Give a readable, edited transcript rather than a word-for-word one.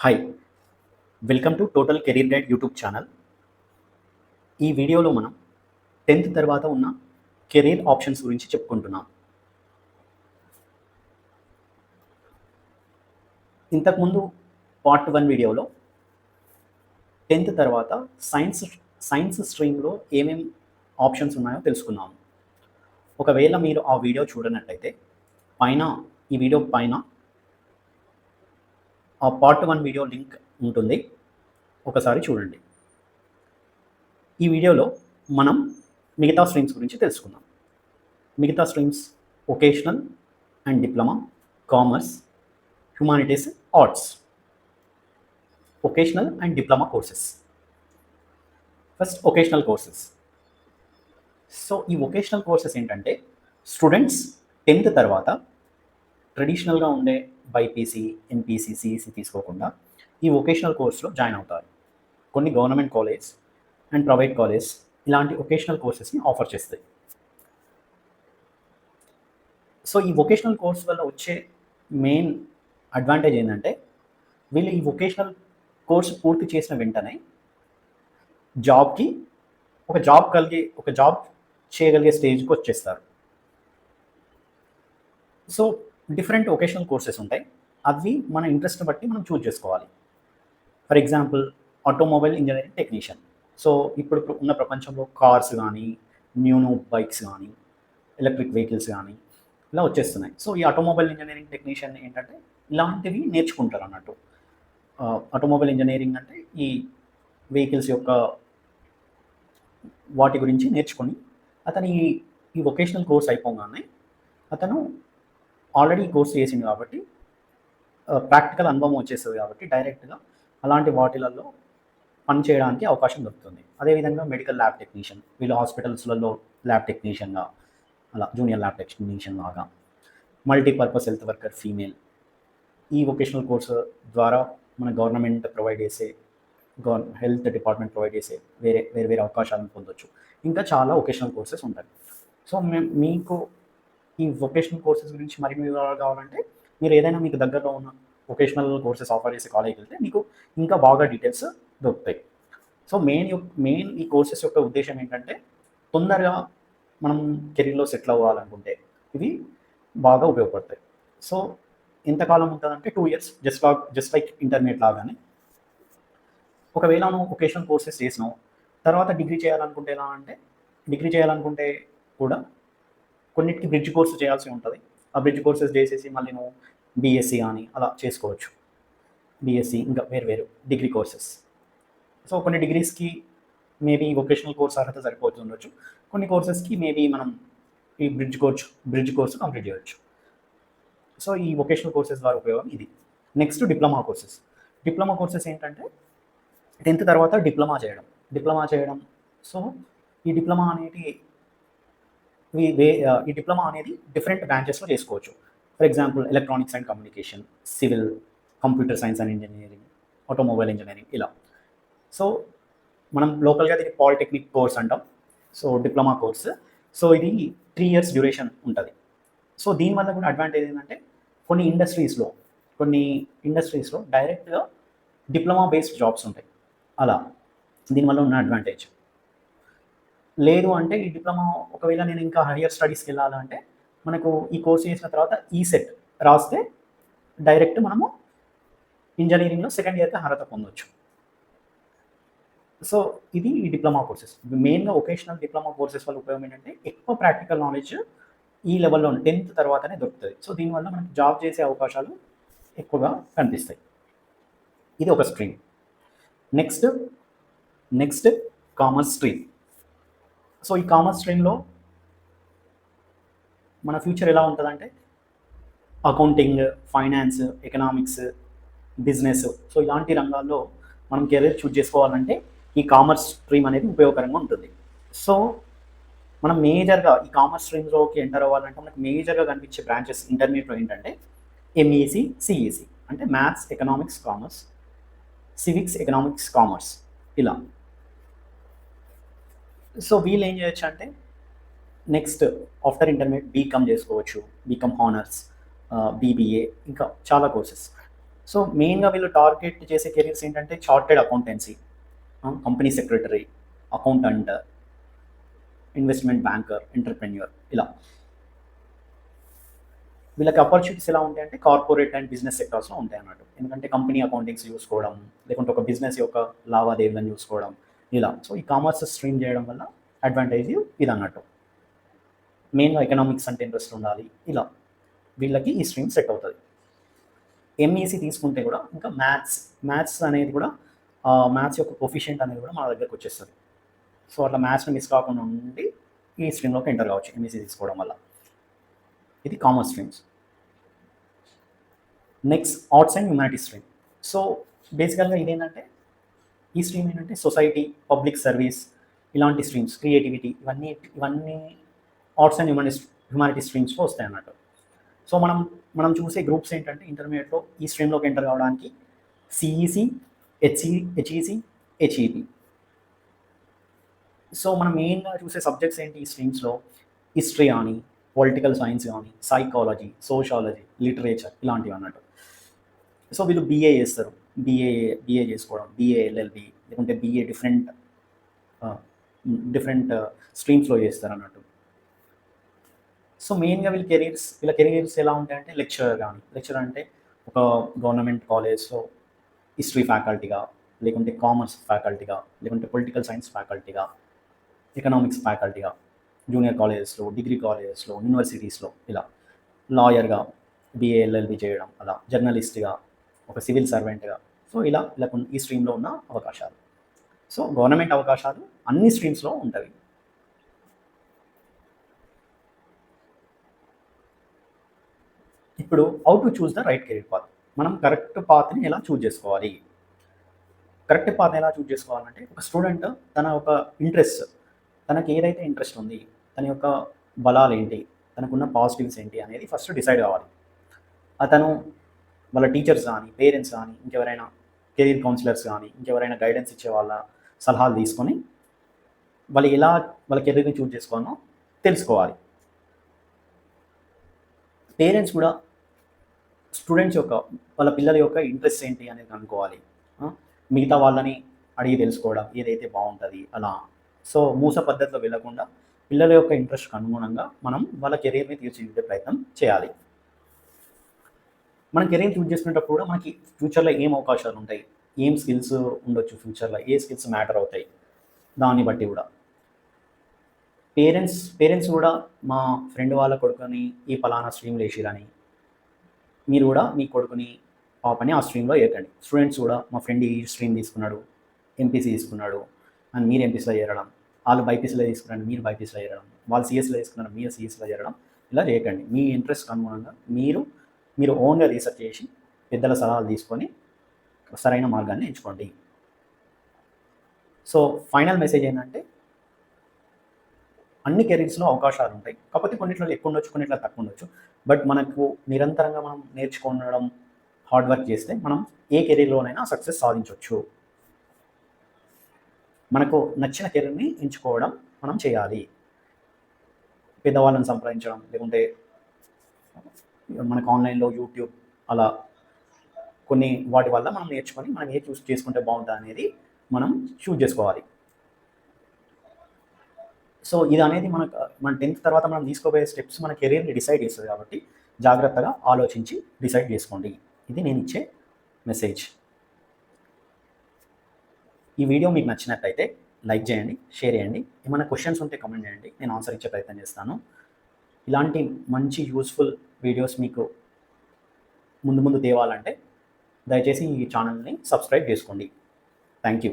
Hi! Welcome to total career guide YouTube channel. ఈ వీడియోలో మనం 10థ్ తర్వాత ఉన్న కెరీర్ ఆప్షన్స్ గురించి చెప్పుకుంటున్నాం. ఇంతకుముందు పార్ట్ 1 వీడియోలో 10థ్ తర్వాత సైన్స్ స్ట్రీమ్‌లో ఏమేం ఆప్షన్స్ ఉన్నాయో తెలుసుకున్నాము. ఒకవేళ మీరు ఆ వీడియో చూడనట్లయితే పైన ఈ వీడియో పైన ఆ పార్ట్ 1 వీడియో లింక్ ఉంటుంది. ఒకసారి చూడండి. ఈ వీడియోలో మనం మిగతా స్ట్రీమ్స్ గురించి తెలుసుకుందాం. మిగతా streams vocational and diploma, commerce, humanities, arts. Vocational and diploma courses. First vocational courses. So ఈ వొకేషనల్ కోర్సెస్ ఏంటంటే స్టూడెంట్స్ 10థ్ తర్వాత ట్రెడిషనల్గా ఉండే బైపీసీ, ఎంపీసీ, సిఈసీ తీసుకోకుండా ఈ వొకేషనల్ కోర్స్లో జాయిన్ అవుతారు. కొన్ని government college and private college ఇలాంటి వొకేషనల్ కోర్సెస్ని ఆఫర్ చేస్తాయి. సో ఈ వొకేషనల్ కోర్స్ వల్ల వచ్చే మెయిన్ అడ్వాంటేజ్ ఏంటంటే వీళ్ళు ఈ వొకేషనల్ కోర్స్ పూర్తి చేసిన వెంటనే జాబ్కి ఒక జాబ్ చేయగలిగే స్టేజ్కి వచ్చేస్తారు. సో డిఫరెంట్ వొకేషనల్ కోర్సెస్ ఉంటాయి. అవి మన ఇంట్రెస్ట్ని బట్టి మనం చూజ్ చేసుకోవాలి. For example automobile engineering technician. So ఇప్పుడు ఉన్న ప్రపంచంలో కార్స్ కానీ, న్యూ బైక్స్ కానీ, ఎలక్ట్రిక్ వెహికల్స్ కానీ ఇలా వచ్చేస్తున్నాయి. సో ఈ ఆటోమొబైల్ ఇంజనీరింగ్ టెక్నీషియన్ ఏంటంటే ఇలాంటివి నేర్చుకుంటారు అన్నట్టు. ఆటోమొబైల్ ఇంజనీరింగ్ అంటే ఈ వెహికల్స్ యొక్క వాటి గురించి నేర్చుకొని అతను ఈ వొకేషనల్ కోర్స్ అయిపోగానే అతను ఆల్రెడీ ఈ కోర్స్ చేసింది కాబట్టి ప్రాక్టికల్ అనుభవం వచ్చేస్తుంది కాబట్టి డైరెక్ట్గా అలాంటి వాటిలలో పని చేయడానికి అవకాశం దొరుకుతుంది. అదేవిధంగా మెడికల్ ల్యాబ్ టెక్నీషియన్, వీళ్ళు హాస్పిటల్స్లలో ల్యాబ్ టెక్నీషియన్గా, అలా జూనియర్ ల్యాబ్ టెక్నీషియన్ లాగా. Multipurpose health worker female. ఈ వొకేషనల్ కోర్సు ద్వారా మన గవర్నమెంట్ ప్రొవైడ్ చేసే హెల్త్ డిపార్ట్మెంట్ ప్రొవైడ్ చేసే వేరే అవకాశాలను పొందొచ్చు. ఇంకా చాలా వొకేషనల్ కోర్సెస్ ఉంటాయి. సో మీకు ఈ వొకేషనల్ కోర్సెస్ గురించి మరిన్ని వివరాలు కావాలంటే మీరు ఏదైనా మీకు దగ్గరలో ఉన్న వొకేషనల్ కోర్సెస్ ఆఫర్ చేసే కాలేజ్కి వెళ్తే మీకు ఇంకా బాగా డీటెయిల్స్ దొరుకుతాయి. సో మెయిన్ ఈ కోర్సెస్ యొక్క ఉద్దేశం ఏంటంటే తొందరగా మనం కెరీర్లో సెటిల్ అవ్వాలనుకుంటే ఇవి బాగా ఉపయోగపడతాయి. సో ఎంతకాలం ఉంటుందంటే 2 years, జస్ట్ లైక్ ఇంటర్మీడియట్ లాగానే. ఒకవేళ నువ్వు వొకేషనల్ కోర్సెస్ చేసినావు, తర్వాత డిగ్రీ చేయాలనుకుంటే కూడా కొన్నిటికి బ్రిడ్జ్ కోర్సు చేయాల్సి ఉంటుంది. ఆ బ్రిడ్జ్ కోర్సెస్ చేసేసి మళ్ళీ నువ్వు బీఎస్సీ కానీ అలా చేసుకోవచ్చు. బీఎస్సీ ఇంకా వేరు డిగ్రీ కోర్సెస్. సో కొన్ని డిగ్రీస్కి మేబీ వొకేషనల్ కోర్స్ అర్హత సరిపోతుండొచ్చు. కొన్ని కోర్సెస్కి మేబీ మనం ఈ బ్రిడ్జ్ కోర్సు కంప్లీట్ చేయవచ్చు. సో ఈ వొకేషనల్ కోర్సెస్ ద్వారా ఉపయోగం ఇది. నెక్స్ట్ డిప్లొమా కోర్సెస్ ఏంటంటే 10థ్ తర్వాత డిప్లొమా చేయడం. సో ఈ డిప్లొమా అనేది డిఫరెంట్ బ్రాంచెస్లో చేసుకోవచ్చు. For example electronics and communication, civil, computer science and engineering, automobile engineering ఇలా. సో మనం లోకల్గా దీన్ని పాలిటెక్నిక్ కోర్స్ అంటాం. So diploma course. సో ఇది 3 years డ్యూరేషన్ ఉంటుంది. సో దీనివల్ల కూడా అడ్వాంటేజ్ ఏంటంటే కొన్ని ఇండస్ట్రీస్లో డైరెక్ట్గా డిప్లొమా బేస్డ్ జాబ్స్ ఉంటాయి. అలా దీనివల్ల ఉన్న అడ్వాంటేజ్. లేదు అంటే ఈ డిప్లొమా ఒకవేళ నేను ఇంకా హయ్యర్ స్టడీస్కి వెళ్ళాలంటే మనకు ఈ కోర్స్ చేసిన తర్వాత ఈసెట్ రాస్తే డైరెక్ట్ మనము ఇంజనీరింగ్లో సెకండ్ ఇయర్కి అర్హత పొందొచ్చు. సో ఇది ఈ డిప్లొమా కోర్సెస్. మెయిన్గా వొకేషనల్ డిప్లొమా కోర్సెస్ వల్ల ఉపయోగం ఏంటంటే ఎక్కువ ప్రాక్టికల్ నాలెడ్జ్ ఈ లెవెల్లో 10th తర్వాతనే దొరుకుతుంది. సో దీనివల్ల మనకి జాబ్ చేసే అవకాశాలు ఎక్కువగా కనిపిస్తాయి. ఇది ఒక stream. Next commerce stream. So ఈ కామర్స్ స్ట్రీమ్లో మన ఫ్యూచర్ ఎలా ఉంటుందంటే accounting, finance, economics, business, so ఇలాంటి రంగాల్లో మనం కెరీర్ చూజ్ చేసుకోవాలంటే ఈ కామర్స్ స్ట్రీమ్ అనేది ఉపయోగకరంగా ఉంటుంది. సో మనం మేజర్గా ఈ కామర్స్ స్ట్రీమ్లోకి ఎంటర్ అవ్వాలంటే మనకు మేజర్గా కనిపించే బ్రాంచెస్ ఇంటర్మీడియట్లో ఏంటంటే ఎంఈసీ, సిఈసీ అంటే maths, economics, commerce, civics, economics, commerce ఇలా. సో వీళ్ళు ఏం చేయొచ్చు అంటే నెక్స్ట్ ఆఫ్టర్ ఇంటర్మీడియట్ బీకామ్ చేసుకోవచ్చు, బీకామ్ హానర్స్, బీబీఏ ఇంకా చాలా కోర్సెస్. సో మెయిన్గా వీళ్ళు టార్గెట్ చేసే కెరీర్స్ ఏంటంటే chartered accountancy, company secretary, accountant, investment banker, entrepreneur. ఇలా వీళ్ళకి ఆపర్చునిటీస్ ఎలా ఉంటాయంటే కార్పొరేట్ అండ్ బిజినెస్ సెక్టార్స్లో ఉంటాయి అన్నట్టు. ఎందుకంటే కంపెనీ అకౌంటింగ్స్ చూసుకోవడం, లేకుంటే ఒక బిజినెస్ యొక్క లావాదేవీలను చూసుకోవడం, ఇలా. సో ఈ కామర్స్ స్ట్రీమ్ చేయడం వల్ల అడ్వాంటేజ్ ఇది అన్నట్టు. మెయిన్గా ఎకనామిక్స్ అంటే ఇంట్రెస్ట్ ఉండాలి, ఇలా వీళ్ళకి ఈ స్ట్రీమ్ సెట్ అవుతుంది. ఎంఈసీ తీసుకుంటే కూడా ఇంకా మ్యాథ్స్ అనేది కూడా మ్యాథ్స్ యొక్క ప్రొఫిషియెంట్ అనేది కూడా మన దగ్గరకు వచ్చేస్తుంది. సో అట్లా మ్యాథ్స్ని మిస్ కాకుండా ఉండి ఈ స్ట్రీమ్లోకి ఎంటర్ కావచ్చు ఎంఈసీ తీసుకోవడం వల్ల. ఇది commerce streams. Next arts and humanities stream. So బేసికల్గా ఇదేంటంటే ఈ స్ట్రీమ్ ఏంటంటే సొసైటీ, పబ్లిక్ సర్వీస్, ఇలాంటి స్ట్రీమ్స్, క్రియేటివిటీ, ఇవన్నీ ఆర్ట్స్ అండ్ హ్యుమానిటీస్ స్ట్రీమ్స్లో వస్తాయి అన్నట్టు. సో మనం చూసే గ్రూప్స్ ఏంటంటే ఇంటర్మీడియట్లో ఈ స్ట్రీమ్లోకి ఎంటర్ కావడానికి సిఈసి, హెచ్ఈసి, హెచ్ఈపి. సో మనం మెయిన్గా చూసే సబ్జెక్ట్స్ ఏంటి ఈ స్ట్రీమ్స్లో? హిస్టరీ కానీ, పొలిటికల్ సైన్స్ కానీ, సైకాలజీ, సోషాలజీ, లిటరేచర్, ఇలాంటివి అన్నట్టు. సో వీళ్ళు బీఏ చేస్తారు, బీఏ చేసుకోవడం, బీఏ ఎల్ఎల్బి, లేకుంటే బీఏ డిఫరెంట్ స్ట్రీమ్స్లో చేస్తారు అన్నట్టు. సో మెయిన్గా వీళ్ళ కెరీర్స్ ఎలా ఉంటాయంటే లెక్చరర్ అంటే ఒక గవర్నమెంట్ కాలేజ్లో హిస్టరీ ఫ్యాకల్టీగా, లేకుంటే కామర్స్ ఫ్యాకల్టీగా, లేకుంటే పొలిటికల్ సైన్స్ ఫ్యాకల్టీగా, ఎకనామిక్స్ ఫ్యాకల్టీగా, జూనియర్ కాలేజెస్లో, డిగ్రీ కాలేజెస్లో, యూనివర్సిటీస్లో, ఇలా. లాయర్గా, బీఏ ఎల్ఎల్బి చేయడం, అలా. జర్నలిస్ట్గా, ఒక సివిల్ సర్వెంట్గా. సో ఇలా ఈ స్ట్రీమ్లో ఉన్న అవకాశాలు. సో గవర్నమెంట్ అవకాశాలు అన్ని స్ట్రీమ్స్లో ఉంటాయి. ఇప్పుడు how to choose the right career path. మనం కరెక్ట్ పాత్ని ఎలా చూజ్ చేసుకోవాలి? కరెక్ట్ పాత్ని ఎలా చూజ్ చేసుకోవాలంటే ఒక స్టూడెంట్ తన ఒక ఇంట్రెస్ట్, తనకి ఏదైతే ఇంట్రెస్ట్ ఉంది, తన యొక్క బలాలు ఏంటి, తనకున్న పాజిటివ్స్ ఏంటి అనేది ఫస్ట్ డిసైడ్ కావాలి. అతను వాళ్ళ టీచర్స్ కానీ, పేరెంట్స్ కానీ, ఇంకెవరైనా కెరీర్ కౌన్సిలర్స్ కానీ, ఇంకెవరైనా గైడెన్స్ ఇచ్చే వాళ్ళ సలహాలు తీసుకొని వాళ్ళ కెరీర్ని చూజ్ చేసుకోవాలో తెలుసుకోవాలి. పేరెంట్స్ కూడా స్టూడెంట్స్ యొక్క, వాళ్ళ పిల్లల యొక్క ఇంట్రెస్ట్ ఏంటి అనేది కనుక్కోవాలి. మిగతా వాళ్ళని అడిగి తెలుసుకోవడం ఏదైతే బాగుంటుంది, అలా. సో మూస పద్ధతిలో వెళ్ళకుండా పిల్లల యొక్క ఇంట్రెస్ట్కి అనుగుణంగా మనం వాళ్ళ కెరీర్ని తీర్చిదిద్దే ప్రయత్నం చేయాలి. మనం కెరీర్ చూజ్ చేసుకునేటప్పుడు కూడా మనకి ఫ్యూచర్లో ఏం అవకాశాలు ఉంటాయి, ఏం స్కిల్స్ ఉండొచ్చు, ఫ్యూచర్లో ఏ స్కిల్స్ మ్యాటర్ అవుతాయి, దాన్ని బట్టి కూడా పేరెంట్స్ కూడా మా ఫ్రెండ్ వాళ్ళ కొడుకుని ఈ పలానా స్ట్రీమ్లో వేసిరని మీరు కూడా మీ కొడుకుని పాపని ఆ స్ట్రీమ్లో వేయకండి. స్టూడెంట్స్ కూడా మా ఫ్రెండ్ ఈ స్ట్రీమ్ తీసుకున్నాడు, ఎంపీసీ తీసుకున్నాడు అని మీరు ఎంపీసీలో చేరడం, వాళ్ళు బైపీసీలో తీసుకున్నాడు మీరు బైపీసీలో చేరడం, వాళ్ళు సిఎస్లో తీసుకున్నారు మీరు సిఎస్లో చేరడం, ఇలా చేయకండి. మీ ఇంట్రెస్ట్ అనుగుణంగా మీరు ఓన్గా రీసెర్చ్ చేసి పెద్దల సలహాలు తీసుకొని సరైన మార్గాన్ని ఎంచుకోండి. సో ఫైనల్ మెసేజ్ ఏంటంటే అన్ని కెరీర్స్లో అవకాశాలు ఉంటాయి, కాకపోతే కొన్నిట్లో ఎక్కువ ఉండొచ్చు, కొన్నిట్లో తక్కువ ఉండొచ్చు. బట్ మనకు నిరంతరంగా మనం నేర్చుకోవడం, హార్డ్ వర్క్ చేస్తే మనం ఏ కెరీర్లోనైనా సక్సెస్ సాధించవచ్చు. మనకు నచ్చిన కెరీర్ని ఎంచుకోవడం మనం చేయాలి. పెద్దవాళ్ళని సంప్రదించడం, లేకుంటే మనకు ఆన్లైన్లో యూట్యూబ్, అలా కొన్ని వాటి వల్ల మనం నేర్చుకొని మనం ఏ చూస్ చేసుకుంటే బాగుంటుంది అనేది మనం చూస్ చేసుకోవాలి. సో ఇది అనేది మన 10th తర్వాత మనం తీసుకోబోయే స్టెప్స్ మన కెరీర్ని డిసైడ్ చేస్తుంది కాబట్టి జాగ్రత్తగా ఆలోచించి డిసైడ్ చేసుకోండి. ఇది నేను ఇచ్చే మెసేజ్. ఈ వీడియో మీకు నచ్చినట్లయితే లైక్ చేయండి, షేర్ చేయండి. ఏమైనా క్వశ్చన్స్ ఉంటే కామెంట్ చేయండి, నేను ఆన్సర్ ఇచ్చే ప్రయత్నం చేస్తాను. ఇలాంటి మంచి యూస్ఫుల్ వీడియోస్ మీకు ముందు తేవాలంటే దయచేసి ఈ ఛానల్ని సబ్స్క్రైబ్ చేసుకోండి. Thank you.